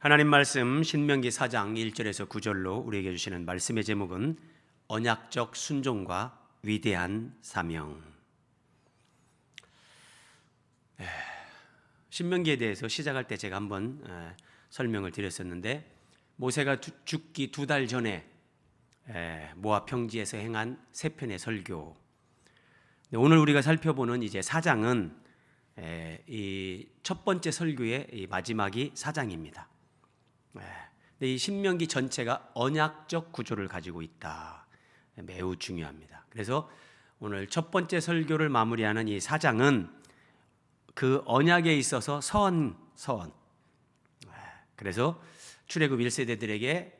하나님 말씀 신명기 4장 1절에서 9절로 우리에게 주시는 말씀의 제목은 언약적 순종과 위대한 사명. 신명기에 대해서 시작할 때 제가 한번 설명을 드렸었는데, 모세가 죽기 2달 전에 모압 평지에서 행한 세 편의 설교. 오늘 우리가 살펴보는 이제 4장은 이 첫 번째 설교의 이 마지막이 4장입니다. 이 신명기 전체가 언약적 구조를 가지고 있다. 매우 중요합니다. 그래서 오늘 첫 번째 설교를 마무리하는 이 4장은 그 언약에 있어서 서원. 그래서 출애굽 1세대들이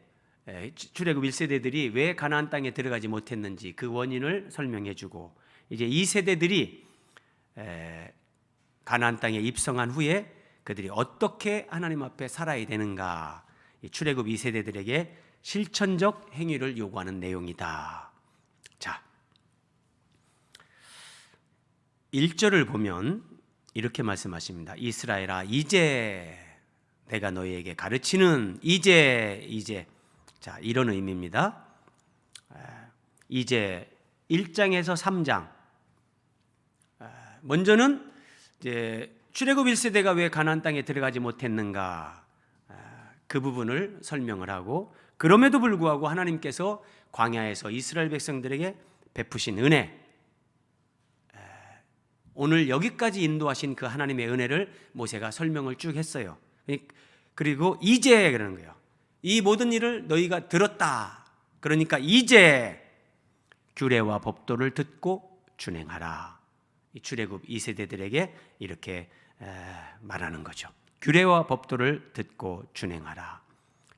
왜 가나안 땅에 들어가지 못했는지 그 원인을 설명해주고, 이제 2세대들이 가나안 땅에 입성한 후에 그들이 어떻게 하나님 앞에 살아야 되는가, 이 출애굽 2세대들에게 실천적 행위를 요구하는 내용이다. 자, 1절을 보면 이렇게 말씀하십니다. 이스라엘아, 이제 내가 너희에게 가르치는 이제. 자, 이런 의미입니다. 이제 1장에서 3장. 먼저는 이제 출애굽 1세대가 왜 가나안 땅에 들어가지 못했는가, 그 부분을 설명을 하고, 그럼에도 불구하고 하나님께서 광야에서 이스라엘 백성들에게 베푸신 은혜, 오늘 여기까지 인도하신 그 하나님의 은혜를 모세가 설명을 쭉 했어요. 그리고 이제 그러는 거예요. 이 모든 일을 너희가 들었다. 그러니까 이제 규례와 법도를 듣고 준행하라. 이 출애굽 2세대들에게 이렇게 말하는 거죠. 규례와 법도를 듣고 준행하라.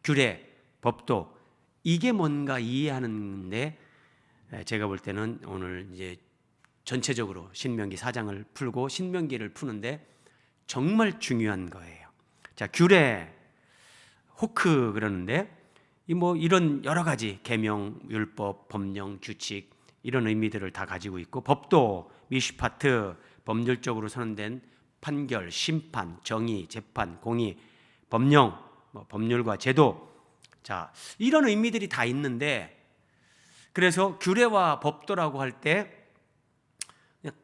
규례, 법도, 이게 뭔가 이해하는데, 제가 볼 때는 오늘 이제 전체적으로 신명기 4장을 풀고 신명기를 푸는데 정말 중요한 거예요. 자, 규례, 호크 그러는데, 이런 여러 가지 계명, 율법, 법령, 규칙, 이런 의미들을 다 가지고 있고, 법도, 미슈파트, 법률적으로 선언된 판결, 심판, 정의, 재판, 공의, 법령, 법률과 제도, 자, 이런 의미들이 다 있는데, 그래서 규례와 법도라고 할 때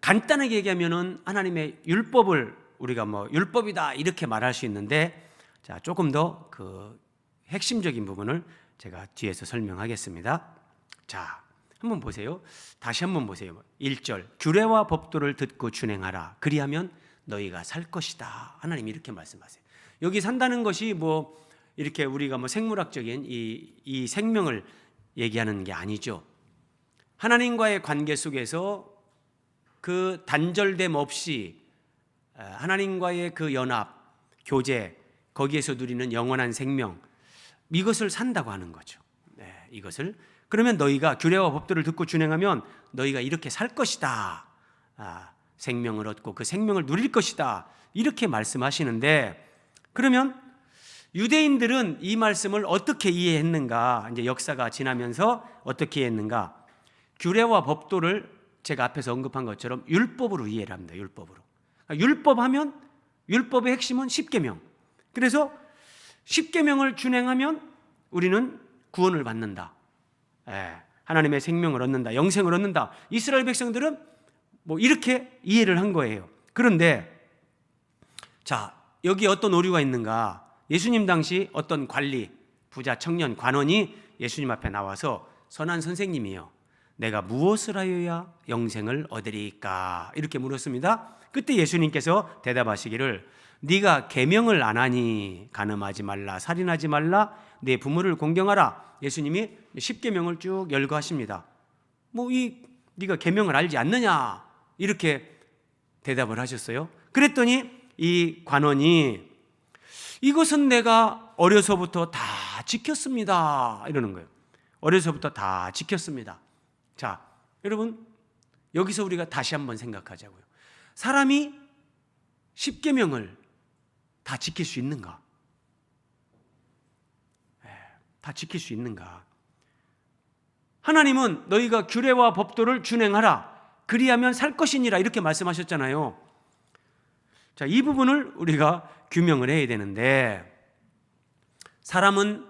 간단하게 얘기하면은 하나님의 율법을 우리가 율법이다 이렇게 말할 수 있는데, 자, 조금 더 그 핵심적인 부분을 제가 뒤에서 설명하겠습니다. 자, 한번 보세요. 다시 한번 보세요. 1절, 규례와 법도를 듣고 준행하라. 그리하면 너희가 살 것이다. 하나님이 이렇게 말씀하세요. 여기 산다는 것이 이렇게 우리가 생물학적인 이 생명을 얘기하는 게 아니죠. 하나님과의 관계 속에서 그 단절됨 없이 하나님과의 그 연합, 교제, 거기에서 누리는 영원한 생명, 이것을 산다고 하는 거죠. 이것을. 그러면 너희가 규례와 법도를 듣고 준행하면 너희가 이렇게 살 것이다. 생명을 얻고 그 생명을 누릴 것이다. 이렇게 말씀하시는데, 그러면 유대인들은 이 말씀을 어떻게 이해했는가? 이제 역사가 지나면서 어떻게 이해했는가? 규례와 법도를 제가 앞에서 언급한 것처럼 율법으로 이해를 합니다. 율법으로. 율법하면 율법의 핵심은 10계명. 그래서 10계명을 준행하면 우리는 구원을 받는다. 하나님의 생명을 얻는다. 영생을 얻는다. 이스라엘 백성들은 이렇게 이해를 한 거예요. 그런데 자, 여기 어떤 오류가 있는가? 예수님 당시 어떤 관리, 부자, 청년, 관원이 예수님 앞에 나와서, 선한 선생님이요, 내가 무엇을 하여야 영생을 얻으리까? 이렇게 물었습니다. 그때 예수님께서 대답하시기를, 네가 계명을 안 하니 간음하지 말라, 살인하지 말라, 내 부모를 공경하라. 예수님이 10계명을 쭉 열거하십니다. 네가 계명을 알지 않느냐? 이렇게 대답을 하셨어요. 그랬더니 이 관원이, 이것은 내가 어려서부터 다 지켰습니다. 이러는 거예요. 어려서부터 다 지켰습니다. 자, 여러분, 여기서 우리가 다시 한번 생각하자고요. 사람이 10계명을 다 지킬 수 있는가? 다 지킬 수 있는가? 하나님은 너희가 규례와 법도를 준행하라. 그리하면 살 것이니라. 이렇게 말씀하셨잖아요. 자, 이 부분을 우리가 규명을 해야 되는데, 사람은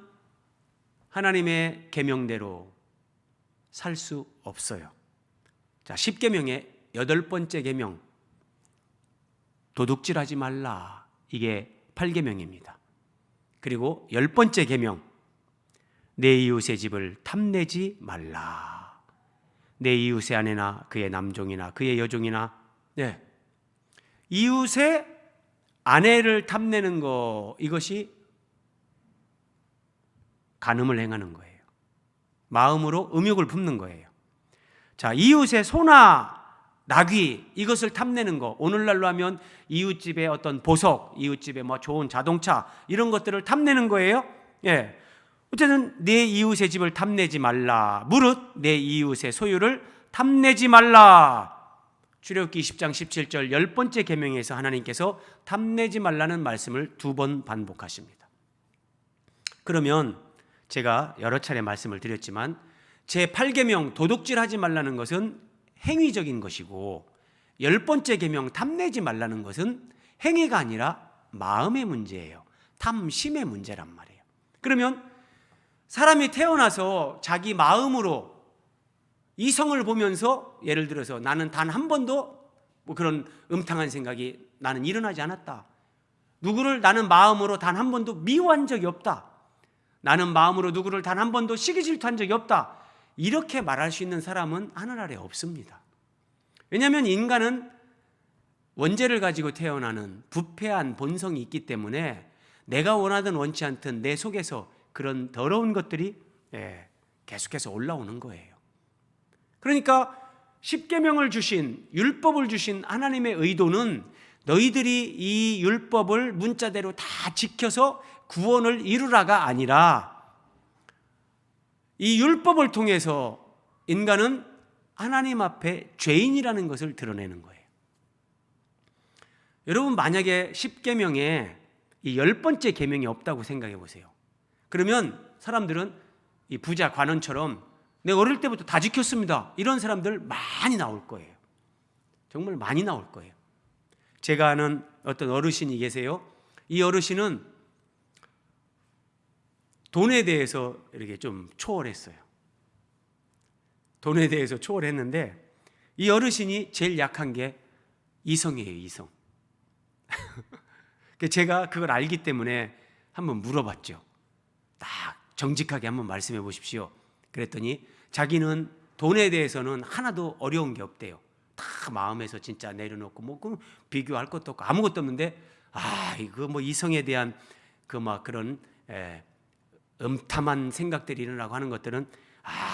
하나님의 계명대로 살 수 없어요. 자, 10계명의 8번째 계명, 도둑질하지 말라. 이게 8계명입니다. 그리고 10번째 계명, 내 이웃의 집을 탐내지 말라. 내 이웃의 아내나 그의 남종이나 그의 여종이나, 이웃의 아내를 탐내는 거, 이것이 간음을 행하는 거예요. 마음으로 음욕을 품는 거예요. 자, 이웃의 소나 나귀, 이것을 탐내는 거, 오늘날로 하면 이웃집의 어떤 보석, 이웃집의 뭐 좋은 자동차, 이런 것들을 탐내는 거예요. 어쨌든 내 이웃의 집을 탐내지 말라. 무릇 내 이웃의 소유를 탐내지 말라. 출애굽기 20장 17절 10번째 계명에서 하나님께서 탐내지 말라는 말씀을 2번 반복하십니다. 그러면 제가 여러 차례 말씀을 드렸지만 제8계명 도둑질하지 말라는 것은 행위적인 것이고 10번째 계명 탐내지 말라는 것은 행위가 아니라 마음의 문제예요. 탐심의 문제란 말이에요. 그러면 사람이 태어나서 자기 마음으로 이성을 보면서 예를 들어서 나는 단 한 번도 뭐 그런 음탕한 생각이 나는 일어나지 않았다. 누구를 나는 마음으로 단 한 번도 미워한 적이 없다. 나는 마음으로 누구를 단 한 번도 시기 질투한 적이 없다. 이렇게 말할 수 있는 사람은 하늘 아래 없습니다. 왜냐하면 인간은 원죄를 가지고 태어나는 부패한 본성이 있기 때문에 내가 원하든 원치 않든 내 속에서 그런 더러운 것들이 계속해서 올라오는 거예요. 그러니까 십계명을 주신, 율법을 주신 하나님의 의도는 너희들이 이 율법을 문자대로 다 지켜서 구원을 이루라가 아니라 이 율법을 통해서 인간은 하나님 앞에 죄인이라는 것을 드러내는 거예요. 여러분, 만약에 십계명에 이 10번째 계명이 없다고 생각해 보세요. 그러면 사람들은 이 부자 관원처럼 내가 어릴 때부터 다 지켰습니다, 이런 사람들 많이 나올 거예요. 정말 많이 나올 거예요. 제가 아는 어떤 어르신이 계세요. 이 어르신은 돈에 대해서 이렇게 좀 초월했어요. 돈에 대해서 초월했는데 이 어르신이 제일 약한 게 이성이에요, 이성. 제가 그걸 알기 때문에 한번 물어봤죠. 딱 정직하게 한번 말씀해 보십시오. 그랬더니 자기는 돈에 대해서는 하나도 어려운 게 없대요. 다 마음에서 진짜 내려놓고 뭐 비교할 것도 없고 아무것도 없는데 이거 뭐 이성에 대한 그 막 그런 음탐한 생각들이 일어나고 하는 것들은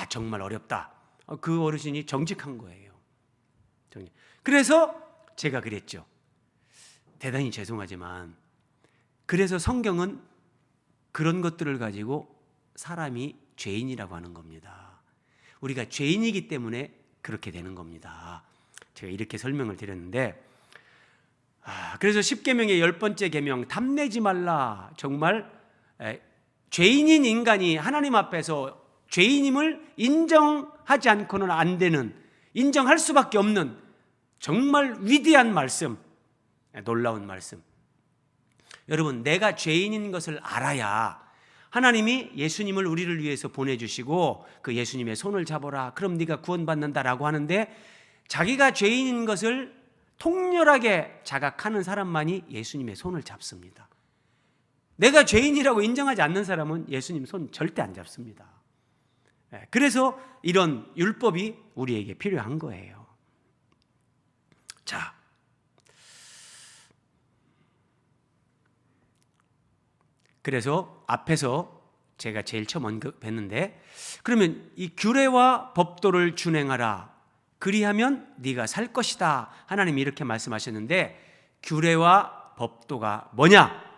정말 어렵다. 그 어르신이 정직한 거예요. 그래서 제가 그랬죠. 대단히 죄송하지만 그래서 성경은 그런 것들을 가지고 사람이 죄인이라고 하는 겁니다. 우리가 죄인이기 때문에 그렇게 되는 겁니다. 제가 이렇게 설명을 드렸는데, 그래서 10계명의 10번째 계명 탐내지 말라. 정말 죄인인 인간이 하나님 앞에서 죄인임을 인정하지 않고는 안 되는, 인정할 수밖에 없는 정말 위대한 말씀, 놀라운 말씀. 여러분, 내가 죄인인 것을 알아야 하나님이 예수님을 우리를 위해서 보내주시고 그 예수님의 손을 잡아라, 그럼 네가 구원받는다라고 하는데, 자기가 죄인인 것을 통렬하게 자각하는 사람만이 예수님의 손을 잡습니다. 내가 죄인이라고 인정하지 않는 사람은 예수님 손 절대 안 잡습니다. 그래서 이런 율법이 우리에게 필요한 거예요. 자, 그래서 앞에서 제가 제일 처음 언급했는데, 그러면 이 규례와 법도를 준행하라, 그리하면 네가 살 것이다, 하나님이 이렇게 말씀하셨는데, 규례와 법도가 뭐냐?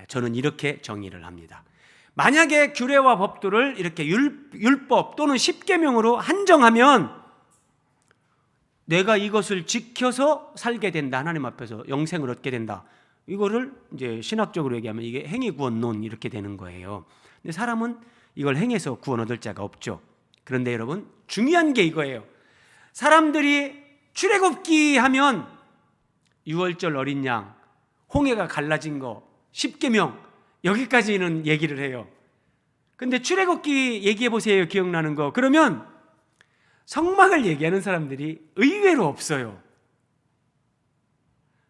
저는 이렇게 정의를 합니다. 만약에 규례와 법도를 이렇게 율법 또는 십계명으로 한정하면 내가 이것을 지켜서 살게 된다, 하나님 앞에서 영생을 얻게 된다, 이거를 이제 신학적으로 얘기하면 이게 행위구원론 이렇게 되는 거예요. 근데 사람은 이걸 행해서 구원 얻을 자가 없죠. 그런데 여러분, 중요한 게 이거예요. 사람들이 출애굽기 하면 유월절 어린 양, 홍해가 갈라진 거, 십계명, 여기까지는 얘기를 해요. 근데 출애굽기 얘기해 보세요. 기억나는 거. 그러면 성막을 얘기하는 사람들이 의외로 없어요.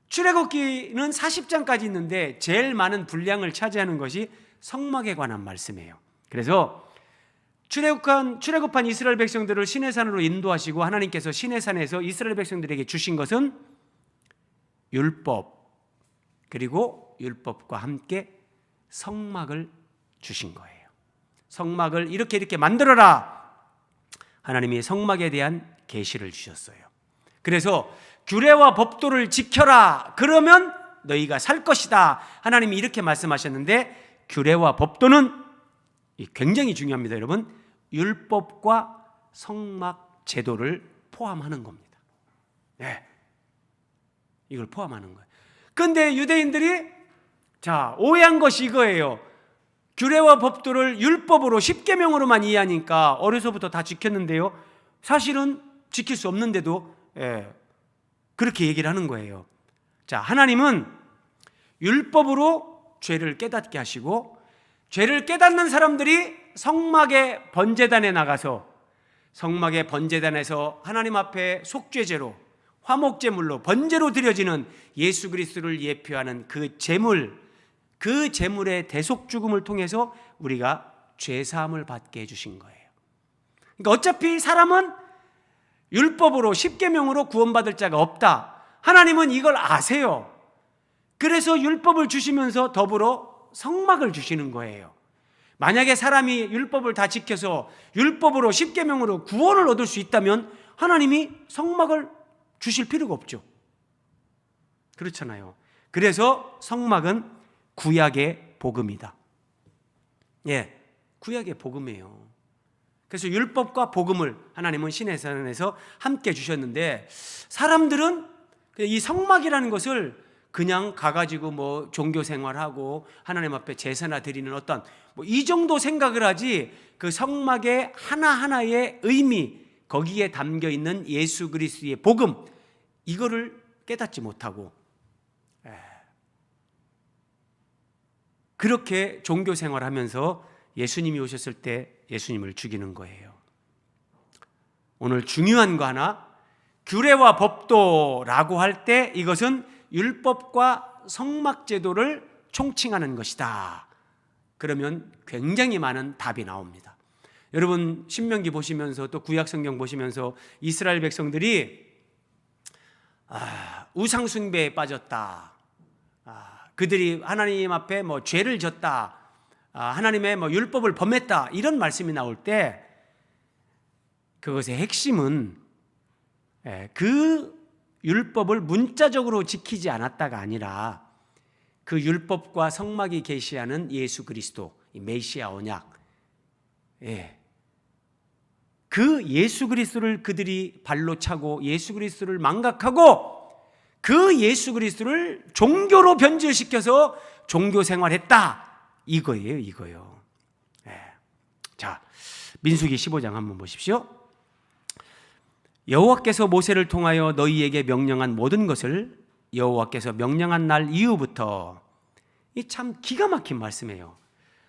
출애굽기는 40장까지 있는데 제일 많은 분량을 차지하는 것이 성막에 관한 말씀이에요. 그래서 출애굽한 이스라엘 백성들을 시내산으로 인도하시고 하나님께서 시내산에서 이스라엘 백성들에게 주신 것은 율법, 그리고 율법과 함께 성막을 주신 거예요. 성막을 이렇게 만들어라. 하나님이 성막에 대한 계시를 주셨어요. 그래서 규례와 법도를 지켜라. 그러면 너희가 살 것이다. 하나님이 이렇게 말씀하셨는데, 규례와 법도는 굉장히 중요합니다, 여러분. 율법과 성막 제도를 포함하는 겁니다. 네. 이걸 포함하는 거예요. 그런데 유대인들이 오해한 것이 이거예요. 규례와 법도를 율법으로 10계명으로만 이해하니까 어려서부터 다 지켰는데요, 사실은 지킬 수 없는데도 그렇게 얘기를 하는 거예요. 하나님은 율법으로 죄를 깨닫게 하시고, 죄를 깨닫는 사람들이 성막의 번제단에 나가서 성막의 번제단에서 하나님 앞에 속죄제로, 화목제물로, 번제로 드려지는 예수 그리스도를 예표하는 그 제물, 그 제물의 대속죽음을 통해서 우리가 죄사함을 받게 해주신 거예요. 그러니까 어차피 사람은 율법으로 10계명으로 구원받을 자가 없다. 하나님은 이걸 아세요. 그래서 율법을 주시면서 더불어 성막을 주시는 거예요. 만약에 사람이 율법을 다 지켜서 율법으로 10계명으로 구원을 얻을 수 있다면 하나님이 성막을 주실 필요가 없죠. 그렇잖아요. 그래서 성막은 구약의 복음이다. 구약의 복음이에요. 그래서 율법과 복음을 하나님은 시내산에서 함께 주셨는데, 사람들은 이 성막이라는 것을 그냥 가가지고 종교 생활하고 하나님 앞에 제사나 드리는 어떤 이 정도 생각을 하지, 그 성막의 하나하나의 의미, 거기에 담겨 있는 예수 그리스도의 복음, 이거를 깨닫지 못하고 그렇게 종교 생활하면서 예수님이 오셨을 때 예수님을 죽이는 거예요. 오늘 중요한 거 하나, 규례와 법도라고 할 때 이것은 율법과 성막 제도를 총칭하는 것이다. 그러면 굉장히 많은 답이 나옵니다. 여러분 신명기 보시면서 또 구약 성경 보시면서 이스라엘 백성들이 우상 숭배에 빠졌다. 그들이 하나님 앞에 죄를 졌다. 하나님의 율법을 범했다. 이런 말씀이 나올 때 그것의 핵심은 그 율법을 문자적으로 지키지 않았다가 아니라 그 율법과 성막이 계시하는 예수 그리스도, 메시아 언약, 그 예수 그리스도를 그들이 발로 차고 예수 그리스도를 망각하고 그 예수 그리스도를 종교로 변질시켜서 종교 생활했다. 이거예요. 민수기 15장 한번 보십시오. 여호와께서 모세를 통하여 너희에게 명령한 모든 것을 여호와께서 명령한 날 이후부터, 이 참 기가 막힌 말씀이에요.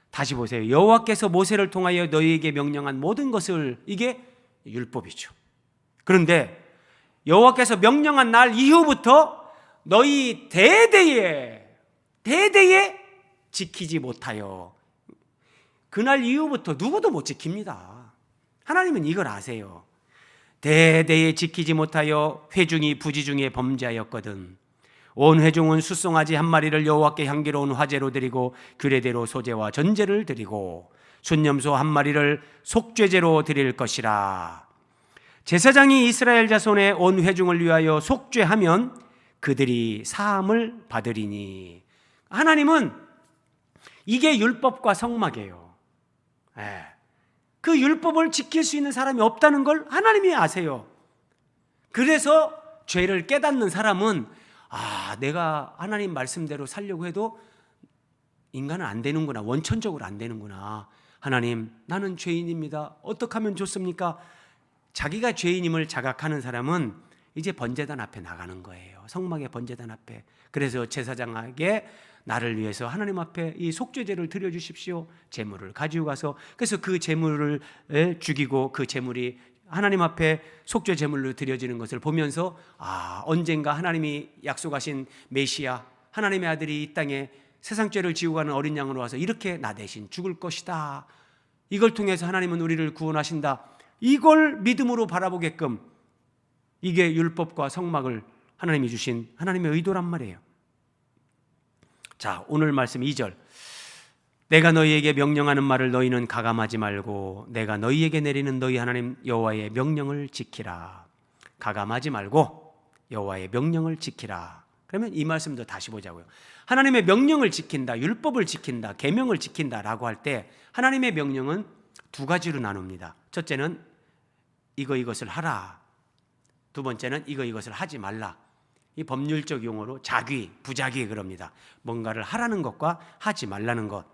다시 보세요. 여호와께서 모세를 통하여 너희에게 명령한 모든 것을, 이게 율법이죠. 그런데 여호와께서 명령한 날 이후부터 너희 대대에 지키지 못하여, 그날 이후부터 누구도 못 지킵니다. 하나님은 이걸 아세요. 대대에 지키지 못하여 회중이 부지 중에 범죄하였거든. 온 회중은 숫송아지 한 마리를 여호와께 향기로운 화제로 드리고 규례대로 소제와 전제를 드리고 순념소 한 마리를 속죄제로 드릴 것이라. 제사장이 이스라엘 자손의 온 회중을 위하여 속죄하면 그들이 사함을 받으리니. 하나님은 이게 율법과 성막이에요. 그 율법을 지킬 수 있는 사람이 없다는 걸 하나님이 아세요. 그래서 죄를 깨닫는 사람은 내가 하나님 말씀대로 살려고 해도 인간은 안 되는구나, 원천적으로 안 되는구나. 하나님, 나는 죄인입니다. 어떻게 하면 좋습니까? 자기가 죄인임을 자각하는 사람은 이제 번제단 앞에 나가는 거예요. 성막의 번제단 앞에. 그래서 제사장에게 나를 위해서 하나님 앞에 이 속죄제를 드려주십시오. 제물을 가지고 가서, 그래서 그 제물을 죽이고 그 제물이 하나님 앞에 속죄 제물로 드려지는 것을 보면서 언젠가 하나님이 약속하신 메시아, 하나님의 아들이 이 땅에 세상 죄를 지고 가는 어린 양으로 와서 이렇게 나 대신 죽을 것이다. 이걸 통해서 하나님은 우리를 구원하신다. 이걸 믿음으로 바라보게끔, 이게 율법과 성막을 하나님이 주신 하나님의 의도란 말이에요. 자, 오늘 말씀 2절. 내가 너희에게 명령하는 말을 너희는 가감하지 말고 내가 너희에게 내리는 너희 하나님 여호와의 명령을 지키라. 가감하지 말고 여호와의 명령을 지키라. 그러면 이 말씀도 다시 보자고요. 하나님의 명령을 지킨다, 율법을 지킨다, 계명을 지킨다라고 할 때 하나님의 명령은 두 가지로 나눕니다. 첫째는 이것을 하라. 두 번째는 이것을 하지 말라. 이 법률적 용어로 자귀, 부자귀 그럽니다. 뭔가를 하라는 것과 하지 말라는 것.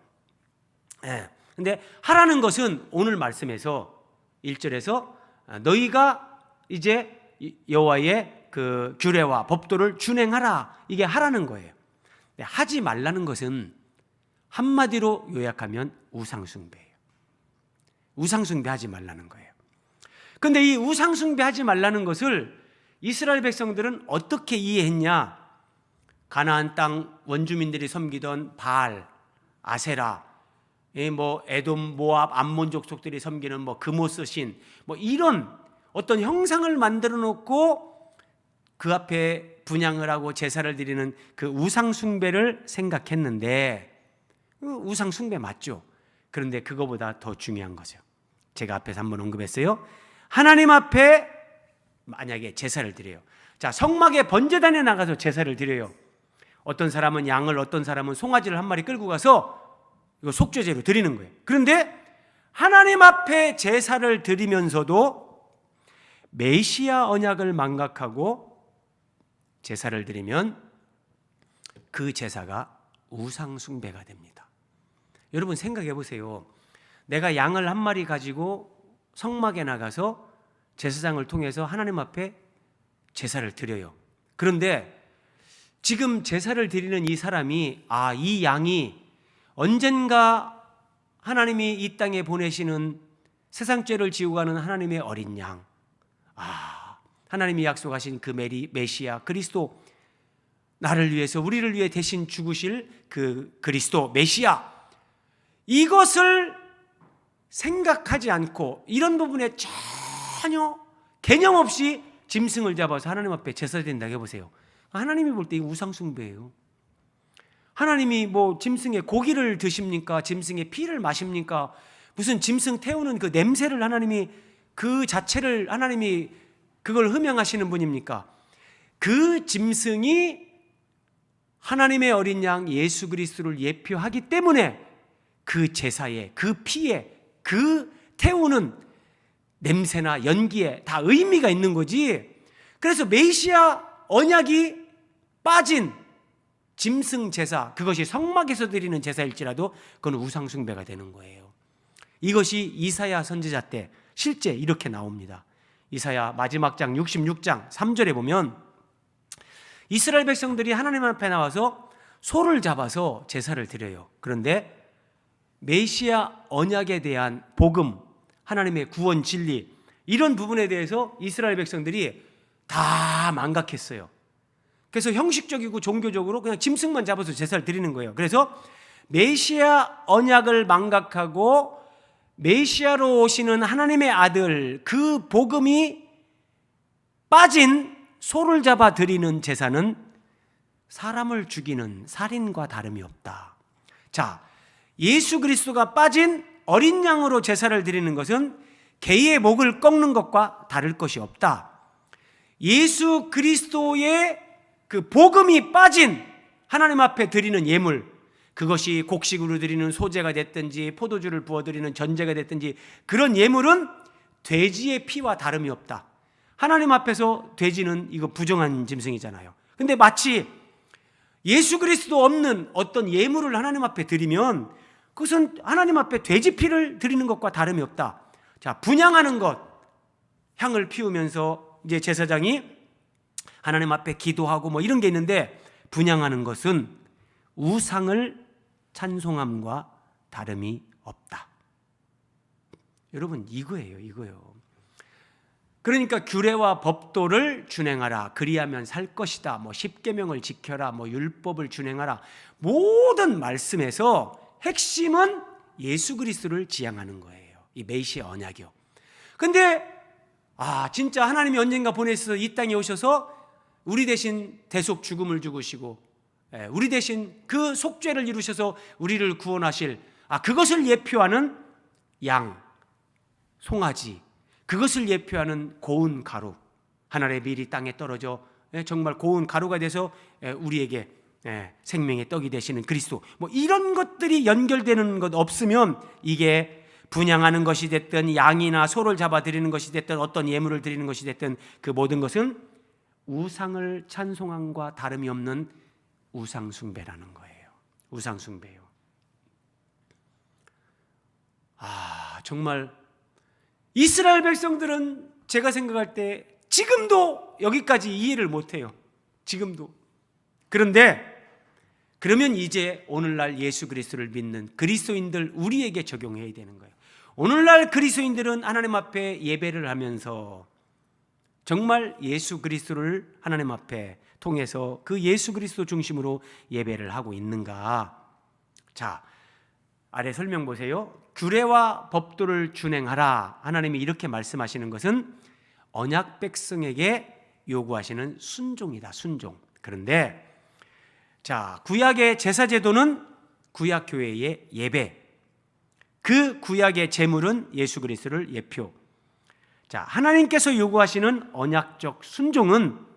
근데 하라는 것은 오늘 말씀에서 1절에서 너희가 이제 여호와의 그 규례와 법도를 준행하라, 이게 하라는 거예요. 하지 말라는 것은 한마디로 요약하면 우상숭배예요. 우상숭배하지 말라는 거예요. 그런데 이 우상숭배하지 말라는 것을 이스라엘 백성들은 어떻게 이해했냐? 가나안 땅 원주민들이 섬기던 바알, 아세라, 에돔, 모압, 암몬 족속들이 섬기는 그모스 신, 이런 어떤 형상을 만들어 놓고 그 앞에 분향을 하고 제사를 드리는 그 우상 숭배를 생각했는데, 우상 숭배 맞죠? 그런데 그거보다 더 중요한 거죠. 제가 앞에서 한번 언급했어요. 하나님 앞에 만약에 제사를 드려요. 자, 성막의 번제단에 나가서 제사를 드려요. 어떤 사람은 양을, 어떤 사람은 송아지를 한 마리 끌고 가서 이거 속죄제로 드리는 거예요. 그런데 하나님 앞에 제사를 드리면서도 메시아 언약을 망각하고 제사를 드리면 그 제사가 우상 숭배가 됩니다. 여러분 생각해 보세요. 내가 양을 한 마리 가지고 성막에 나가서 제사장을 통해서 하나님 앞에 제사를 드려요. 그런데 지금 제사를 드리는 이 사람이 이 양이 언젠가 하나님이 이 땅에 보내시는 세상 죄를 지고 가는 하나님의 어린 양, 하나님이 약속하신 그 메시아 그리스도, 나를 위해서 우리를 위해 대신 죽으실 그 그리스도 메시아, 이것을 생각하지 않고 이런 부분에 전혀 개념 없이 짐승을 잡아서 하나님 앞에 제사 드린다고 해보세요. 하나님이 볼 때 이거 우상숭배예요. 하나님이 짐승의 고기를 드십니까? 짐승의 피를 마십니까? 무슨 짐승 태우는 그 냄새를 하나님이, 그 자체를 하나님이 그걸 흠양하시는 분입니까? 그 짐승이 하나님의 어린 양 예수 그리스도를 예표하기 때문에 그 제사에, 그 피에, 그 태우는 냄새나 연기에 다 의미가 있는 거지. 그래서 메시아 언약이 빠진 짐승 제사, 그것이 성막에서 드리는 제사일지라도 그건 우상숭배가 되는 거예요. 이것이 이사야 선지자 때 실제 이렇게 나옵니다. 이사야 마지막 장 66장 3절에 보면 이스라엘 백성들이 하나님 앞에 나와서 소를 잡아서 제사를 드려요. 그런데 메시아 언약에 대한 복음, 하나님의 구원 진리, 이런 부분에 대해서 이스라엘 백성들이 다 망각했어요. 그래서 형식적이고 종교적으로 그냥 짐승만 잡아서 제사를 드리는 거예요. 그래서 메시아 언약을 망각하고 메시아로 오시는 하나님의 아들, 그 복음이 빠진 소를 잡아 드리는 제사는 사람을 죽이는 살인과 다름이 없다. 자, 예수 그리스도가 빠진 어린 양으로 제사를 드리는 것은 개의 목을 꺾는 것과 다를 것이 없다. 예수 그리스도의 그 복음이 빠진 하나님 앞에 드리는 예물, 그것이 곡식으로 드리는 소제가 됐든지 포도주를 부어드리는 전제가 됐든지, 그런 예물은 돼지의 피와 다름이 없다. 하나님 앞에서 돼지는 이거 부정한 짐승이잖아요. 근데 마치 예수 그리스도 없는 어떤 예물을 하나님 앞에 드리면 그것은 하나님 앞에 돼지 피를 드리는 것과 다름이 없다. 자, 분향하는 것, 향을 피우면서 이제 제사장이 하나님 앞에 기도하고 이런 게 있는데, 분향하는 것은 우상을 찬송함과 다름이 없다. 여러분, 이거예요. 그러니까 규례와 법도를 준행하라. 그리하면 살 것이다. 뭐 십계명을 지켜라. 뭐 율법을 준행하라. 모든 말씀에서 핵심은 예수 그리스도를 지향하는 거예요. 이 메시아 언약이요. 근데 진짜 하나님이 언젠가 보내셔서 이 땅에 오셔서 우리 대신 대속 죽음을 죽으시고 우리 대신 그 속죄를 이루셔서 우리를 구원하실 그것을 예표하는 양, 송아지, 그것을 예표하는 고운 가루, 하늘의 밀이 땅에 떨어져 정말 고운 가루가 돼서 우리에게 생명의 떡이 되시는 그리스도, 뭐 이런 것들이 연결되는 것 없으면 이게 분향하는 것이 됐든 양이나 소를 잡아 드리는 것이 됐든 어떤 예물을 드리는 것이 됐든 그 모든 것은 우상을 찬송함과 다름이 없는 우상 숭배라는 거예요. 우상 숭배요. 정말 이스라엘 백성들은 제가 생각할 때 지금도 여기까지 이해를 못해요. 지금도. 그런데 그러면 이제 오늘날 예수 그리스도를 믿는 그리스도인들 우리에게 적용해야 되는 거예요. 오늘날 그리스도인들은 하나님 앞에 예배를 하면서 정말 예수 그리스도를 하나님 앞에 통해서 그 예수 그리스도 중심으로 예배를 하고 있는가? 자, 아래 설명 보세요. 규례와 법도를 준행하라. 하나님이 이렇게 말씀하시는 것은 언약 백성에게 요구하시는 순종이다. 순종. 그런데 자, 구약의 제사 제도는 구약 교회의 예배, 그 구약의 제물은 예수 그리스도를 예표. 자, 하나님께서 요구하시는 언약적 순종은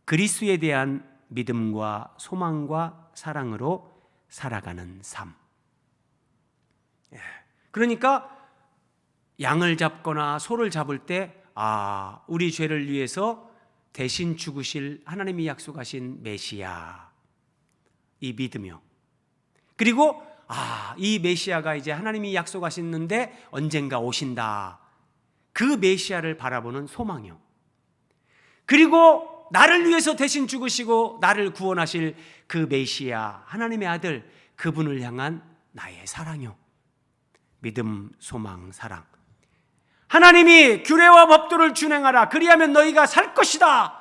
그리스도에 대한 믿음과 소망과 사랑으로 살아가는 삶. 그러니까 양을 잡거나 소를 잡을 때 우리 죄를 위해서 대신 죽으실 하나님이 약속하신 메시아, 이 믿으며, 그리고 이 메시아가 이제 하나님이 약속하셨는데 언젠가 오신다, 그 메시아를 바라보는 소망이요. 그리고 나를 위해서 대신 죽으시고 나를 구원하실 그 메시아, 하나님의 아들, 그분을 향한 나의 사랑이요. 믿음, 소망, 사랑. 하나님이 규례와 법도를 준행하라. 그리하면 너희가 살 것이다.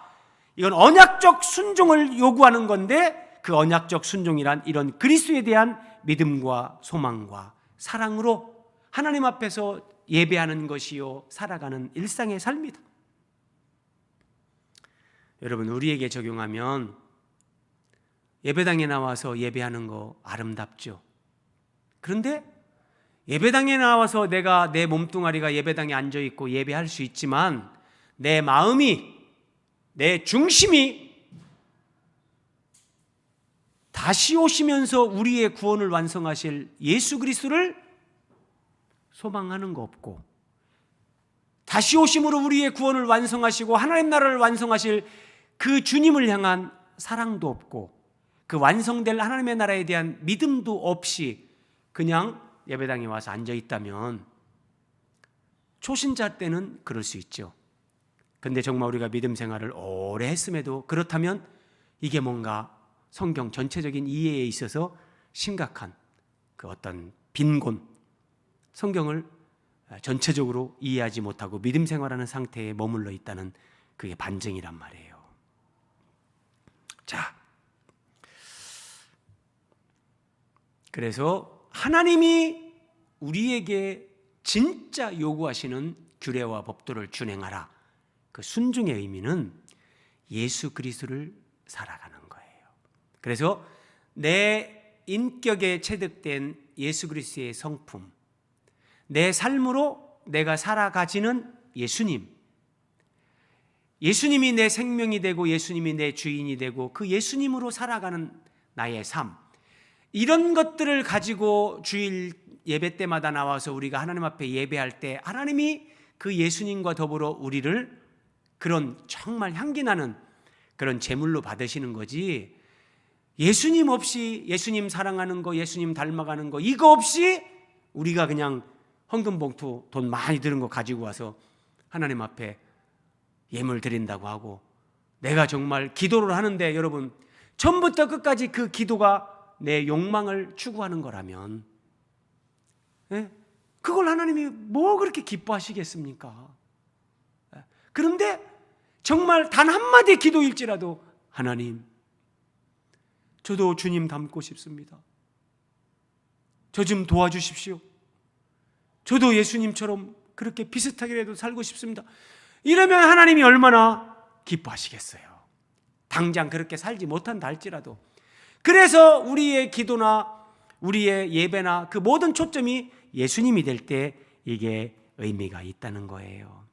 이건 언약적 순종을 요구하는 건데, 그 언약적 순종이란 이런 그리스도에 대한 믿음과 소망과 사랑으로 하나님 앞에서 예배하는 것이요, 살아가는 일상의 삶이다. 여러분, 우리에게 적용하면 예배당에 나와서 예배하는 거 아름답죠. 그런데 예배당에 나와서 내가 내 몸뚱아리가 예배당에 앉아있고 예배할 수 있지만 내 마음이, 내 중심이 다시 오시면서 우리의 구원을 완성하실 예수 그리스도를 소망하는 거 없고, 다시 오심으로 우리의 구원을 완성하시고 하나님 나라를 완성하실 그 주님을 향한 사랑도 없고, 그 완성될 하나님의 나라에 대한 믿음도 없이 그냥 예배당에 와서 앉아있다면, 초신자 때는 그럴 수 있죠. 근데 정말 우리가 믿음 생활을 오래 했음에도 그렇다면 이게 뭔가 성경 전체적인 이해에 있어서 심각한 그 어떤 빈곤, 성경을 전체적으로 이해하지 못하고 믿음 생활하는 상태에 머물러 있다는 그게 반증이란 말이에요. 자, 그래서 하나님이 우리에게 진짜 요구하시는 규례와 법도를 준행하라, 그 순종의 의미는 예수 그리스도를 살아가는 거예요. 그래서 내 인격에 체득된 예수 그리스도의 성품, 내 삶으로 내가 살아가지는 예수님, 예수님이 내 생명이 되고 예수님이 내 주인이 되고 그 예수님으로 살아가는 나의 삶, 이런 것들을 가지고 주일 예배 때마다 나와서 우리가 하나님 앞에 예배할 때 하나님이 그 예수님과 더불어 우리를 그런 정말 향기나는 그런 제물로 받으시는 거지, 예수님 없이, 예수님 사랑하는 거, 예수님 닮아가는 거, 이거 없이 우리가 그냥 헌금봉투 돈 많이 드는 거 가지고 와서 하나님 앞에 예물 드린다고 하고, 내가 정말 기도를 하는데 여러분, 처음부터 끝까지 그 기도가 내 욕망을 추구하는 거라면, 그걸 하나님이 뭐 그렇게 기뻐하시겠습니까? 그런데 정말 단 한마디 기도일지라도, 하나님, 저도 주님 닮고 싶습니다. 저 좀 도와주십시오. 저도 예수님처럼 그렇게 비슷하게라도 살고 싶습니다. 이러면 하나님이 얼마나 기뻐하시겠어요. 당장 그렇게 살지 못한다 할지라도. 그래서 우리의 기도나 우리의 예배나 그 모든 초점이 예수님이 될 때 이게 의미가 있다는 거예요.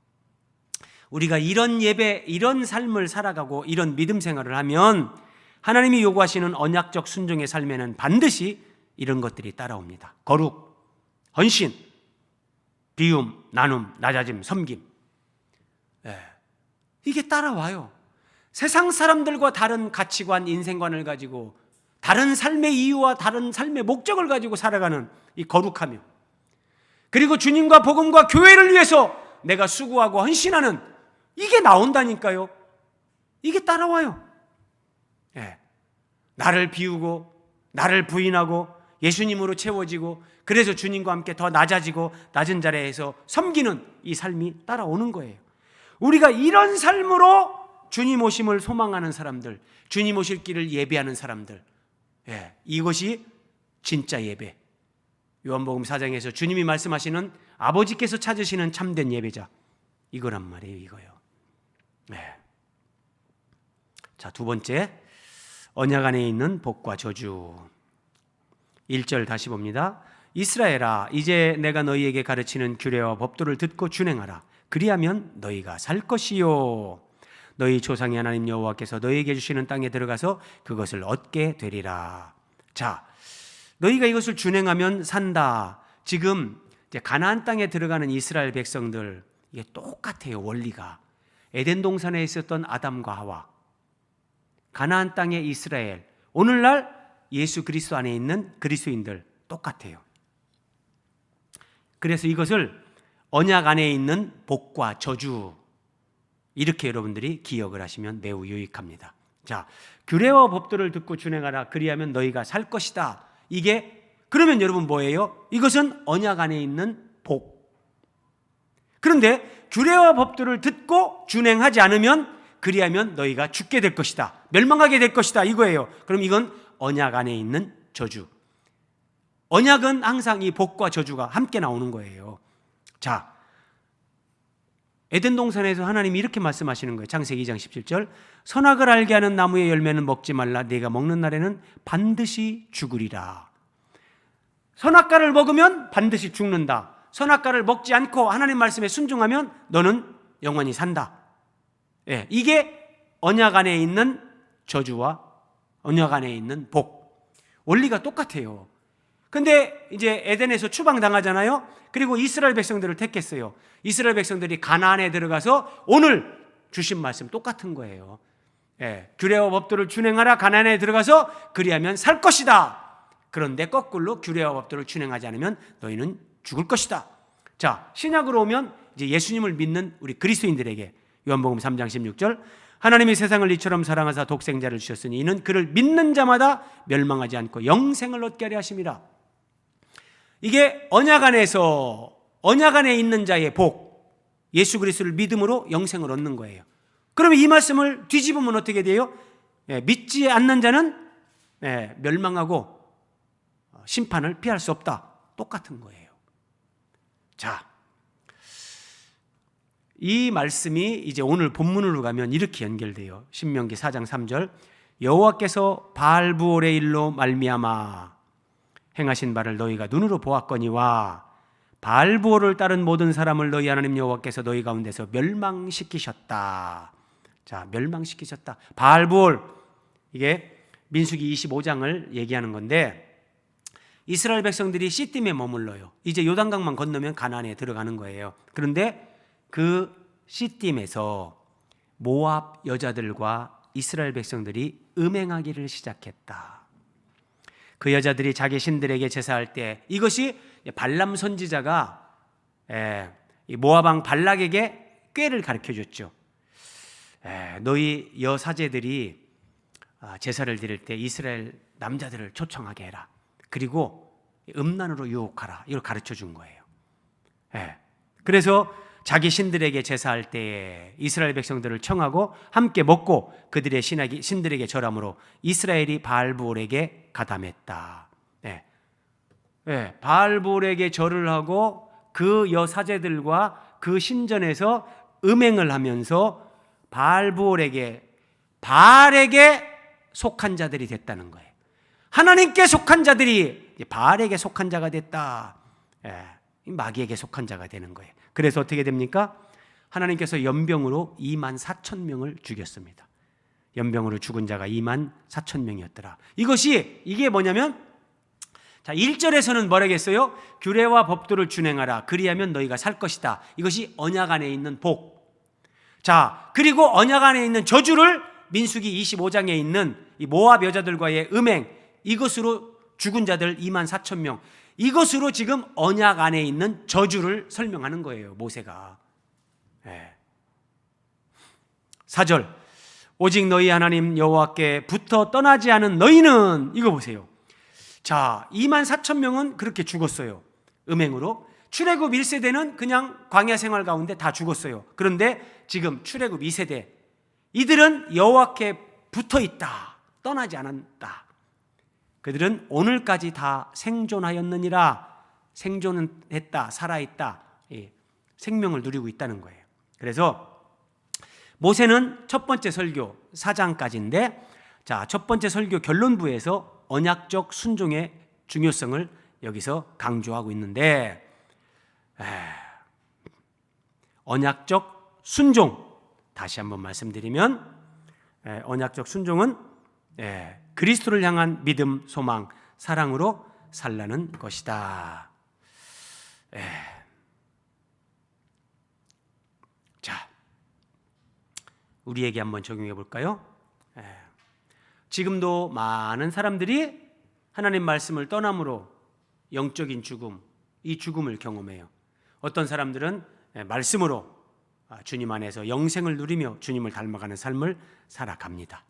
우리가 이런 예배, 이런 삶을 살아가고 이런 믿음 생활을 하면 하나님이 요구하시는 언약적 순종의 삶에는 반드시 이런 것들이 따라옵니다. 거룩, 헌신, 비움, 나눔, 낮아짐, 섬김. 이게 따라와요. 세상 사람들과 다른 가치관, 인생관을 가지고 다른 삶의 이유와 다른 삶의 목적을 가지고 살아가는 이 거룩함이요. 그리고 주님과 복음과 교회를 위해서 내가 수고하고 헌신하는, 이게 나온다니까요. 이게 따라와요. 나를 비우고 나를 부인하고 예수님으로 채워지고, 그래서 주님과 함께 더 낮아지고 낮은 자리에서 섬기는 이 삶이 따라오는 거예요. 우리가 이런 삶으로 주님 오심을 소망하는 사람들, 주님 오실 길을 예배하는 사람들, 이것이 진짜 예배. 요한복음 4장에서 주님이 말씀하시는 아버지께서 찾으시는 참된 예배자, 이거란 말이에요. 이거요. 자, 두 번째, 언약 안에 있는 복과 저주. 1절 다시 봅니다. 이스라엘아, 이제 내가 너희에게 가르치는 규례와 법도를 듣고 준행하라. 그리하면 너희가 살 것이요, 너희 조상의 하나님 여호와께서 너희에게 주시는 땅에 들어가서 그것을 얻게 되리라. 자, 너희가 이것을 준행하면 산다. 지금 이제 가나안 땅에 들어가는 이스라엘 백성들, 이게 똑같아요. 원리가 에덴 동산에 있었던 아담과 하와, 가나안 땅의 이스라엘, 오늘날 예수 그리스도 안에 있는 그리스도인들 똑같아요. 그래서 이것을 언약 안에 있는 복과 저주, 이렇게 여러분들이 기억을 하시면 매우 유익합니다. 자, 규례와 법도를 듣고 준행하라. 그리하면 너희가 살 것이다. 이게 그러면 여러분 뭐예요? 이것은 언약 안에 있는 복. 그런데 규례와 법도를 듣고 준행하지 않으면, 그리하면 너희가 죽게 될 것이다, 멸망하게 될 것이다, 이거예요. 그럼 이건 언약 안에 있는 저주. 언약은 항상 이 복과 저주가 함께 나오는 거예요. 자, 에덴 동산에서 하나님이 이렇게 말씀하시는 거예요. 창세기 2장 17절, 선악을 알게 하는 나무의 열매는 먹지 말라. 네가 먹는 날에는 반드시 죽으리라. 선악과를 먹으면 반드시 죽는다. 선악과를 먹지 않고 하나님 말씀에 순종하면 너는 영원히 산다. 이게 언약 안에 있는 저주와 언약 안에 있는 복, 원리가 똑같아요. 근데 이제 에덴에서 추방당하잖아요. 그리고 이스라엘 백성들을 택했어요. 이스라엘 백성들이 가나안에 들어가서 오늘 주신 말씀 똑같은 거예요. 규례와 법도를 준행하라. 가나안에 들어가서 그리하면 살 것이다. 그런데 거꾸로 규례와 법도를 준행하지 않으면 너희는 죽을 것이다. 자, 신약으로 오면 이제 예수님을 믿는 우리 그리스도인들에게 요한복음 3장 16절, 하나님이 세상을 이처럼 사랑하사 독생자를 주셨으니 이는 그를 믿는 자마다 멸망하지 않고 영생을 얻게 하려 하심이라. 이게 언약 안에서, 언약 안에 있는 자의 복, 예수 그리스도를 믿음으로 영생을 얻는 거예요. 그러면 이 말씀을 뒤집으면 어떻게 돼요? 믿지 않는 자는 멸망하고 심판을 피할 수 없다. 똑같은 거예요. 자, 이 말씀이 이제 오늘 본문으로 가면 이렇게 연결돼요. 신명기 4장 3절, 여호와께서 바알부올의 일로 말미암아 행하신 바를 너희가 눈으로 보았거니와 바알부올을 따른 모든 사람을 너희 하나님 여호와께서 너희 가운데서 멸망시키셨다. 자, 멸망시키셨다. 바알부올, 이게 민수기 25장을 얘기하는 건데, 이스라엘 백성들이 시딤에 머물러요. 이제 요단강만 건너면 가나안에 들어가는 거예요. 그런데 그 시딤에서 모압 여자들과 이스라엘 백성들이 음행하기를 시작했다. 그 여자들이 자기 신들에게 제사할 때, 이것이 발람 선지자가 모압 왕 발락에게 꾀를 가르쳐줬죠. 너희 여사제들이 제사를 드릴 때 이스라엘 남자들을 초청하게 해라. 그리고 음란으로 유혹하라. 이걸 가르쳐 준 거예요. 그래서 자기 신들에게 제사할 때에 이스라엘 백성들을 청하고 함께 먹고 그들의 신들에게 절함으로 이스라엘이 바알볼에게 가담했다. 바알볼에게 절을 하고 그 여사제들과 그 신전에서 음행을 하면서 바알에게 속한 자들이 됐다는 거예요. 하나님께 속한 자들이 바알에게 속한 자가 됐다. 마귀에게 속한 자가 되는 거예요. 그래서 어떻게 됩니까? 하나님께서 연병으로 24,000명을 죽였습니다. 연병으로 죽은 자가 24,000명이었더라. 이게 뭐냐면, 자, 1절에서는 뭐라겠어요? 규례와 법도를 준행하라. 그리하면 너희가 살 것이다. 이것이 언약 안에 있는 복. 자, 그리고 언약 안에 있는 저주를 민수기 25장에 있는 이 모압 여자들과의 음행, 이것으로 죽은 자들 24,000명, 이것으로 지금 언약 안에 있는 저주를 설명하는 거예요, 모세가. 4절, 오직 너희 하나님 여호와께 붙어 떠나지 않은 너희는, 이거 보세요. 자, 24,000명은 그렇게 죽었어요, 음행으로. 출애굽 1세대는 그냥 광야 생활 가운데 다 죽었어요. 그런데 지금 출애굽 2세대, 이들은 여호와께 붙어 있다, 떠나지 않았다. 그들은 오늘까지 다 생존하였느니라. 생존은 했다, 살아있다, 생명을 누리고 있다는 거예요. 그래서 모세는 첫 번째 설교 4장까지인데, 자, 첫 번째 설교 결론부에서 언약적 순종의 중요성을 여기서 강조하고 있는데, 언약적 순종, 다시 한번 말씀드리면, 언약적 순종은 그리스도를 향한 믿음, 소망, 사랑으로 살라는 것이다. 자, 우리에게 한번 적용해 볼까요? 지금도 많은 사람들이 하나님 말씀을 떠남으로 영적인 죽음, 이 죽음을 경험해요. 어떤 사람들은 말씀으로 주님 안에서 영생을 누리며 주님을 닮아가는 삶을 살아갑니다.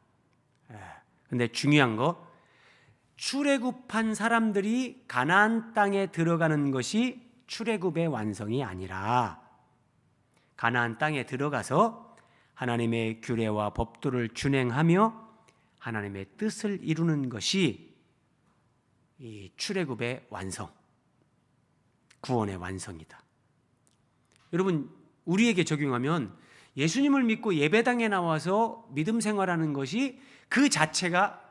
근데 중요한 거, 출애굽한 사람들이 가나안 땅에 들어가는 것이 출애굽의 완성이 아니라, 가나안 땅에 들어가서 하나님의 규례와 법도를 준행하며 하나님의 뜻을 이루는 것이 이 출애굽의 완성, 구원의 완성이다. 여러분, 우리에게 적용하면 예수님을 믿고 예배당에 나와서 믿음 생활하는 것이 그 자체가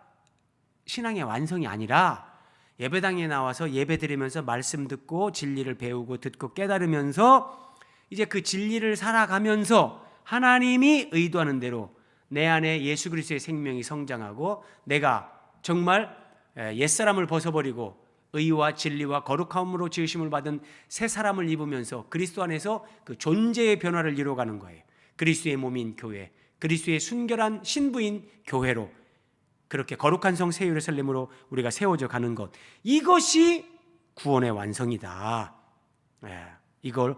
신앙의 완성이 아니라, 예배당에 나와서 예배 드리면서 말씀 듣고 진리를 배우고 듣고 깨달으면서 이제 그 진리를 살아가면서 하나님이 의도하는 대로 내 안에 예수 그리스도의 생명이 성장하고 내가 정말 옛사람을 벗어버리고 의와 진리와 거룩함으로 지으심을 받은 새 사람을 입으면서 그리스도 안에서 그 존재의 변화를 이루어가는 거예요. 그리스도의 몸인 교회, 그리스도의 순결한 신부인 교회로, 그렇게 거룩한 성 새 예루살렘으로 우리가 세워져 가는 것, 이것이 구원의 완성이다. 이걸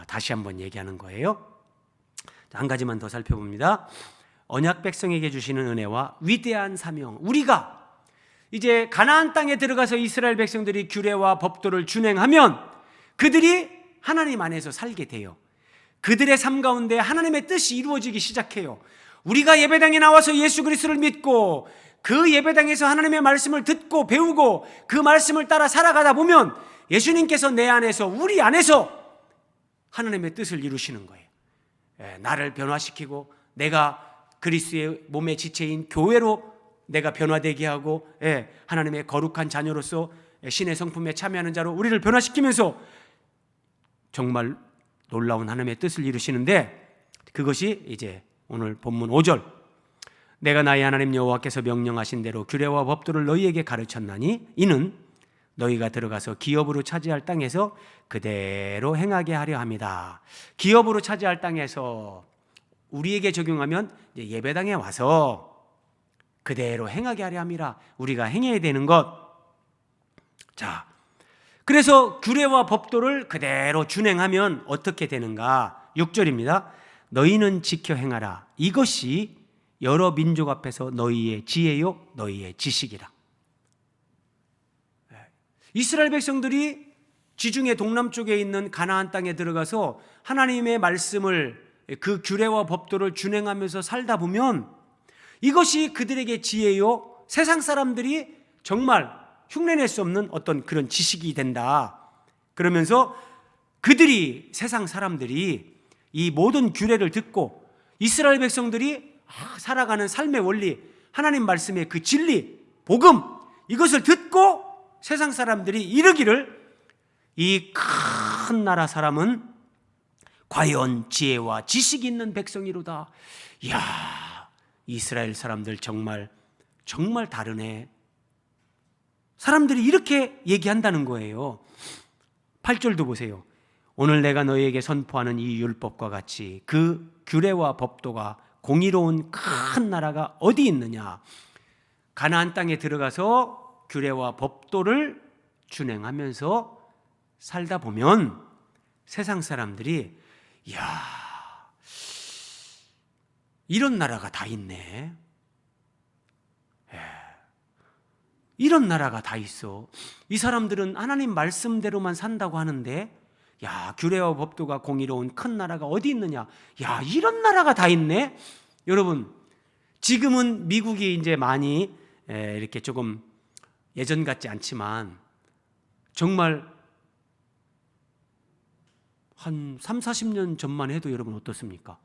다시 한번 얘기하는 거예요. 한 가지만 더 살펴봅니다. 언약 백성에게 주시는 은혜와 위대한 사명, 우리가 이제 가나안 땅에 들어가서 이스라엘 백성들이 규례와 법도를 준행하면 그들이 하나님 안에서 살게 돼요. 그들의 삶 가운데 하나님의 뜻이 이루어지기 시작해요. 우리가 예배당에 나와서 예수 그리스도를 믿고 그 예배당에서 하나님의 말씀을 듣고 배우고 그 말씀을 따라 살아가다 보면 예수님께서 내 안에서, 우리 안에서 하나님의 뜻을 이루시는 거예요. 나를 변화시키고 내가 그리스도의 몸의 지체인 교회로 내가 변화되게 하고, 하나님의 거룩한 자녀로서 신의 성품에 참여하는 자로 우리를 변화시키면서 정말 놀라운 하나님의 뜻을 이루시는데, 그것이 이제 오늘 본문 5절, 내가 나의 하나님 여호와께서 명령하신 대로 규례와 법도를 너희에게 가르쳤나니 이는 너희가 들어가서 기업으로 차지할 땅에서 그대로 행하게 하려 합니다. 기업으로 차지할 땅에서 우리에게 적용하면 예배당에 와서 그대로 행하게 하려 함이라, 우리가 행해야 되는 것. 자, 그래서 규례와 법도를 그대로 준행하면 어떻게 되는가? 6절입니다. 너희는 지켜 행하라. 이것이 여러 민족 앞에서 너희의 지혜요 너희의 지식이라. 이스라엘 백성들이 지중해 동남쪽에 있는 가나안 땅에 들어가서 하나님의 말씀을, 그 규례와 법도를 준행하면서 살다 보면 이것이 그들에게 지혜요, 세상 사람들이 정말 흉내낼 수 없는 어떤 그런 지식이 된다. 그러면서 그들이, 세상 사람들이 이 모든 규례를 듣고 이스라엘 백성들이 살아가는 삶의 원리, 하나님 말씀의 그 진리, 복음, 이것을 듣고 세상 사람들이 이르기를 이 큰 나라 사람은 과연 지혜와 지식이 있는 백성이로다. 이야, 이스라엘 사람들 정말 다르네. 사람들이 이렇게 얘기한다는 거예요. 8절도 보세요. 오늘 내가 너희에게 선포하는 이 율법과 같이 그 규례와 법도가 공의로운 큰 나라가 어디 있느냐. 가나안 땅에 들어가서 규례와 법도를 준행하면서 살다 보면 세상 사람들이 이야, 이런 나라가 다 있네. 이런 나라가 다 있어. 이 사람들은 하나님 말씀대로만 산다고 하는데, 야, 규례와 법도가 공의로운 큰 나라가 어디 있느냐. 야, 이런 나라가 다 있네. 여러분, 지금은 미국이 이제 많이 이렇게 조금 예전 같지 않지만 정말 한 3, 40년 전만 해도 여러분 어떻습니까?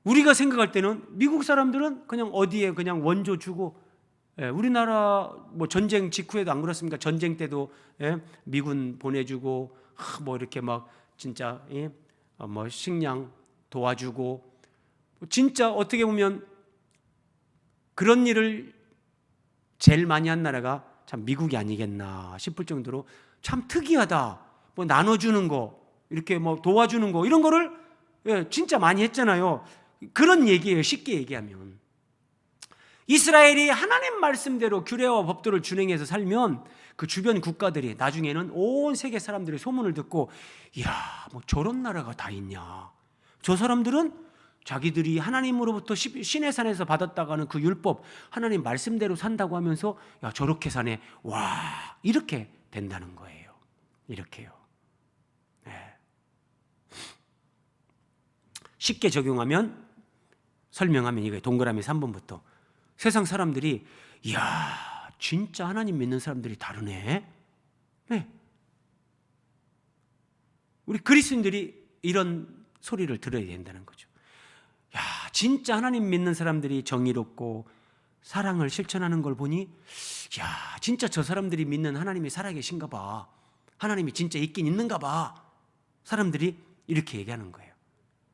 우리가 생각할 때는 미국 사람들은 그냥 어디에 그냥 원조 주고, 우리나라 뭐 전쟁 직후에도 안 그렇습니까? 전쟁 때도 미군 보내주고 뭐 이렇게 막 진짜 뭐 식량 도와주고, 진짜 어떻게 보면 그런 일을 제일 많이 한 나라가 참 미국이 아니겠나 싶을 정도로 참 특이하다. 뭐 나눠주는 거, 이렇게 뭐 도와주는 거, 이런 거를 진짜 많이 했잖아요. 그런 얘기예요. 쉽게 얘기하면 이스라엘이 하나님 말씀대로 규례와 법도를 준행해서 살면 그 주변 국가들이 나중에는 온 세계 사람들의 소문을 듣고, 이야, 뭐 저런 나라가 다 있냐. 저 사람들은 자기들이 하나님으로부터 신의 산에서 받았다고 하는 그 율법, 하나님 말씀대로 산다고 하면서, 야, 저렇게 사네. 와, 이렇게 된다는 거예요. 이렇게요. 쉽게 적용하면, 설명하면 이거예요. 동그라미 3번부터. 세상 사람들이, 이야, 진짜 하나님 믿는 사람들이 다르네. 네. 우리 그리스도인들이 이런 소리를 들어야 된다는 거죠. 야, 진짜 하나님 믿는 사람들이 정의롭고 사랑을 실천하는 걸 보니, 야, 진짜 저 사람들이 믿는 하나님이 살아계신가 봐. 하나님이 진짜 있긴 있는가 봐. 사람들이 이렇게 얘기하는 거예요.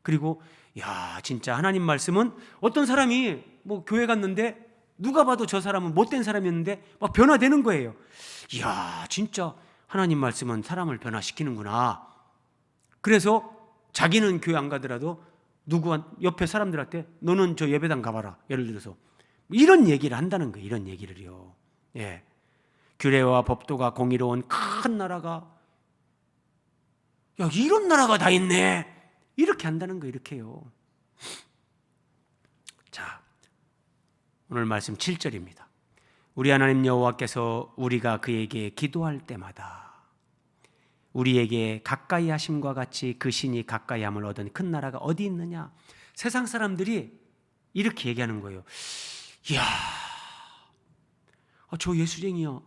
그리고 야, 진짜 하나님 말씀은, 어떤 사람이 뭐 교회 갔는데 누가 봐도 저 사람은 못된 사람이었는데 막 변화되는 거예요. 이야, 진짜 하나님 말씀은 사람을 변화시키는구나. 그래서 자기는 교회 안 가더라도 옆에 사람들한테 너는 저 예배당 가봐라, 예를 들어서 이런 얘기를 한다는 거예요. 이런 얘기를요. 규례와 법도가 공의로운 큰 나라가, 야, 이런 나라가 다 있네. 이렇게 한다는 거예요. 이렇게요. 자, 오늘 말씀 7절입니다. 우리 하나님 여호와께서 우리가 그에게 기도할 때마다 우리에게 가까이 하심과 같이 그 신이 가까이 함을 얻은 큰 나라가 어디 있느냐. 세상 사람들이 이렇게 얘기하는 거예요. 이야, 저 예수쟁이야.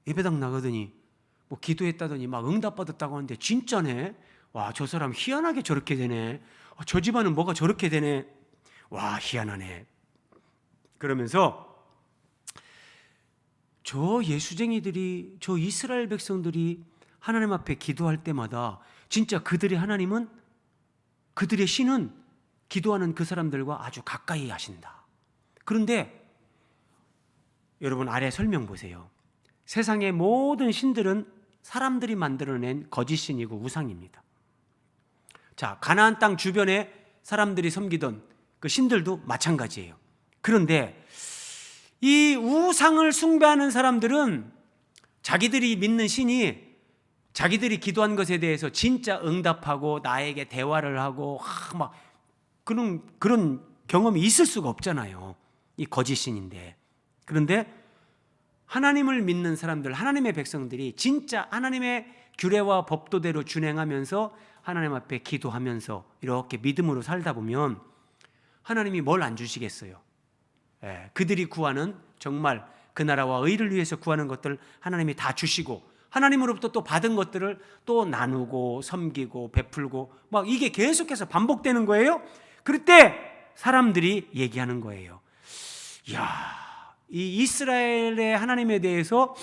예배당 나가더니 뭐 기도했다더니 막 응답받았다고 하는데 진짜네. 와, 저 사람 희한하게 저렇게 되네. 저 집안은 뭐가 저렇게 되네. 와, 희한하네. 그러면서 저 예수쟁이들이, 저 이스라엘 백성들이 하나님 앞에 기도할 때마다 진짜 그들의 하나님은, 그들의 신은 기도하는 그 사람들과 아주 가까이 하신다. 그런데 여러분, 아래 설명 보세요. 세상의 모든 신들은 사람들이 만들어낸 거짓신이고 우상입니다. 자, 가나안 땅 주변에 사람들이 섬기던 그 신들도 마찬가지예요. 그런데 이 우상을 숭배하는 사람들은 자기들이 믿는 신이 자기들이 기도한 것에 대해서 진짜 응답하고 나에게 대화를 하고 막 그런 경험이 있을 수가 없잖아요. 이 거짓신인데. 그런데 하나님을 믿는 사람들, 하나님의 백성들이 진짜 하나님의 규례와 법도대로 준행하면서 하나님 앞에 기도하면서 이렇게 믿음으로 살다 보면 하나님이 뭘 안 주시겠어요? 그들이 구하는 정말 그 나라와 의를 위해서 구하는 것들 하나님이 다 주시고, 하나님으로부터 또 받은 것들을 또 나누고 섬기고 베풀고 막 이게 계속해서 반복되는 거예요. 그럴 때 사람들이 얘기하는 거예요. 야, 이 이스라엘의 하나님에 대해서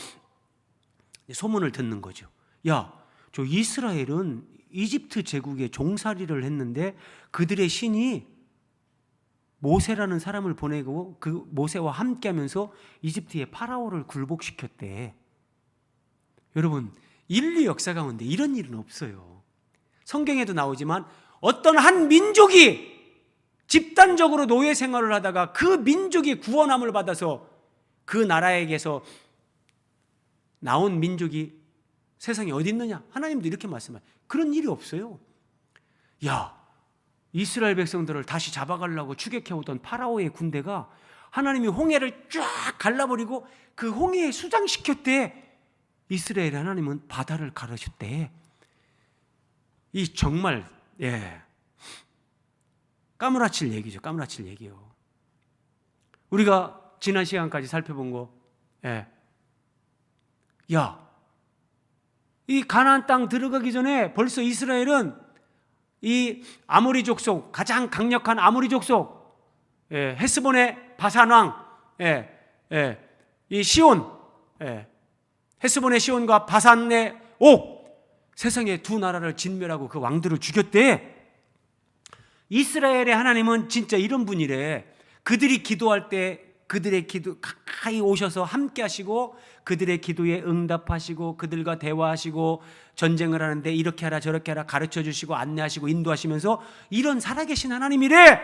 소문을 듣는 거죠. 야, 저 이스라엘은 이집트 제국의 종살이를 했는데 그들의 신이 모세라는 사람을 보내고 그 모세와 함께하면서 이집트의 파라오를 굴복시켰대. 여러분, 인류 역사 가운데 이런 일은 없어요. 성경에도 나오지만 어떤 한 민족이 집단적으로 노예 생활을 하다가 그 민족이 구원함을 받아서 그 나라에게서 나온 민족이 세상에 어디 있느냐? 하나님도 이렇게 말씀해요. 그런 일이 없어요. 야, 이스라엘 백성들을 다시 잡아가려고 추격해오던 파라오의 군대가 하나님이 홍해를 쫙 갈라버리고 그 홍해에 수장시켰대. 이스라엘 하나님은 바다를 가르셨대. 이 정말 까무라칠 얘기죠. 까무라칠 얘기요. 우리가 지난 시간까지 살펴본 거, 야, 이 가나안 땅 들어가기 전에 벌써 이스라엘은 이 아모리 족속, 가장 강력한 아모리 족속, 헤스본의 바산 왕, 이 시온, 헤스본의 시온과 바산의 옥, 세상의 두 나라를 진멸하고 그 왕들을 죽였대. 이스라엘의 하나님은 진짜 이런 분이래. 그들이 기도할 때 그들의 기도 가까이 오셔서 함께 하시고 그들의 기도에 응답하시고 그들과 대화하시고 전쟁을 하는데 이렇게 하라 저렇게 하라 가르쳐 주시고 안내하시고 인도하시면서 이런 살아계신 하나님이래.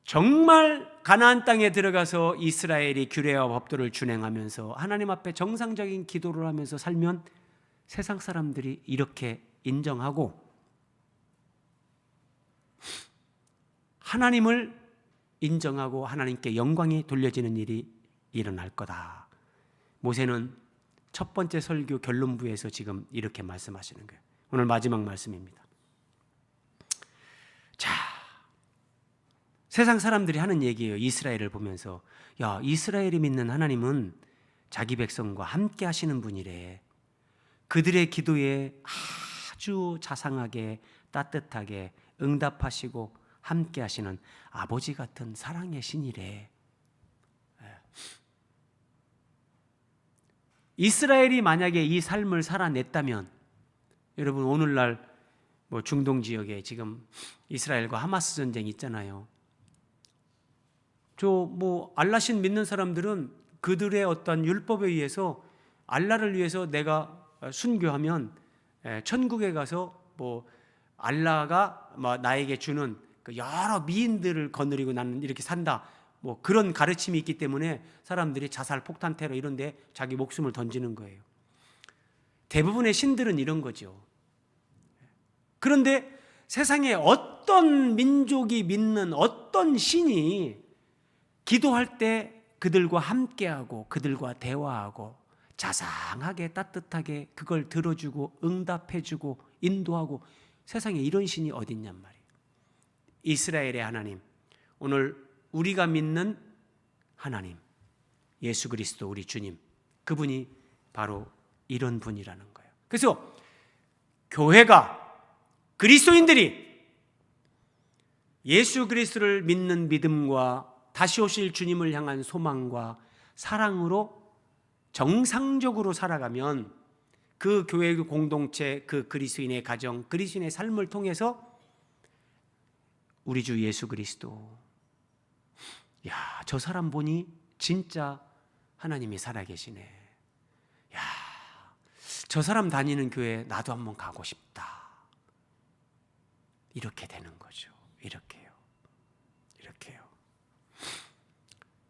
정말 가나안 땅에 들어가서 이스라엘이 규례와 법도를 준행하면서 하나님 앞에 정상적인 기도를 하면서 살면 세상 사람들이 이렇게 인정하고 하나님을 인정하고 하나님께 영광이 돌려지는 일이 일어날 거다. 모세는 첫 번째 설교 결론부에서 지금 이렇게 말씀하시는 거예요. 오늘 마지막 말씀입니다. 자, 세상 사람들이 하는 얘기예요. 이스라엘을 보면서, 야, 이스라엘이 믿는 하나님은 자기 백성과 함께 하시는 분이래. 그들의 기도에 아주 자상하게 따뜻하게 응답하시고 함께 하시는 아버지 같은 사랑의 신이래. 이스라엘이 만약에 이 삶을 살아냈다면, 여러분 오늘날 뭐 중동 지역에 지금 이스라엘과 하마스 전쟁이 있잖아요. 뭐 알라신 믿는 사람들은 그들의 어떤 율법에 의해서 알라를 위해서 내가 순교하면 천국에 가서 뭐 알라가 나에게 주는 그 여러 미인들을 거느리고 나는 이렇게 산다. 뭐 그런 가르침이 있기 때문에 사람들이 자살, 폭탄, 테러 이런 데 자기 목숨을 던지는 거예요. 대부분의 신들은 이런 거죠. 그런데 세상에 어떤 민족이 믿는 어떤 신이 기도할 때 그들과 함께하고 그들과 대화하고 자상하게 따뜻하게 그걸 들어주고 응답해주고 인도하고 세상에 이런 신이 어딨냔 말이에요. 이스라엘의 하나님, 오늘 우리가 믿는 하나님, 예수 그리스도 우리 주님, 그분이 바로 이런 분이라는 거예요. 그래서 교회가, 그리스도인들이 예수 그리스도를 믿는 믿음과 다시 오실 주님을 향한 소망과 사랑으로 정상적으로 살아가면 그 교회 공동체, 그 그리스도인의 가정, 그리스도인의 삶을 통해서 우리 주 예수 그리스도, 야, 저 사람 보니 진짜 하나님이 살아계시네. 야, 저 사람 다니는 교회 나도 한번 가고 싶다. 이렇게 되는 거죠. 이렇게요.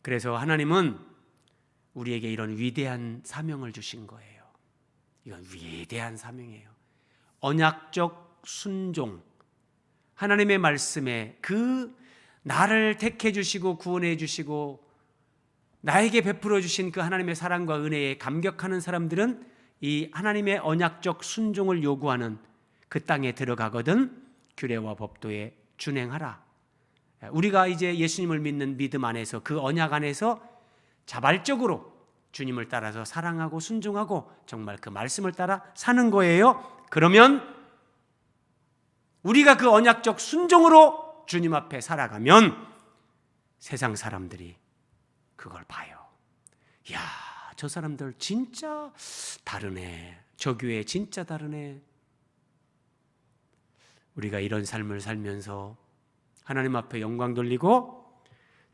그래서 하나님은 우리에게 이런 위대한 사명을 주신 거예요. 이건 위대한 사명이에요. 언약적 순종, 하나님의 말씀에 그 나를 택해 주시고 구원해 주시고 나에게 베풀어 주신 그 하나님의 사랑과 은혜에 감격하는 사람들은 이 하나님의 언약적 순종을 요구하는 그 땅에 들어가거든 규례와 법도에 준행하라. 우리가 이제 예수님을 믿는 믿음 안에서 그 언약 안에서 자발적으로 주님을 따라서 사랑하고 순종하고 정말 그 말씀을 따라 사는 거예요. 그러면 우리가 그 언약적 순종으로 주님 앞에 살아가면 세상 사람들이 그걸 봐요. 이야, 저 사람들 진짜 다르네. 저 교회 진짜 다르네. 우리가 이런 삶을 살면서 하나님 앞에 영광 돌리고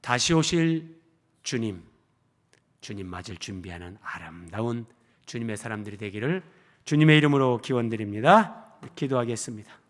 다시 오실 주님 맞을 준비하는 아름다운 주님의 사람들이 되기를 주님의 이름으로 기원드립니다. 기도하겠습니다.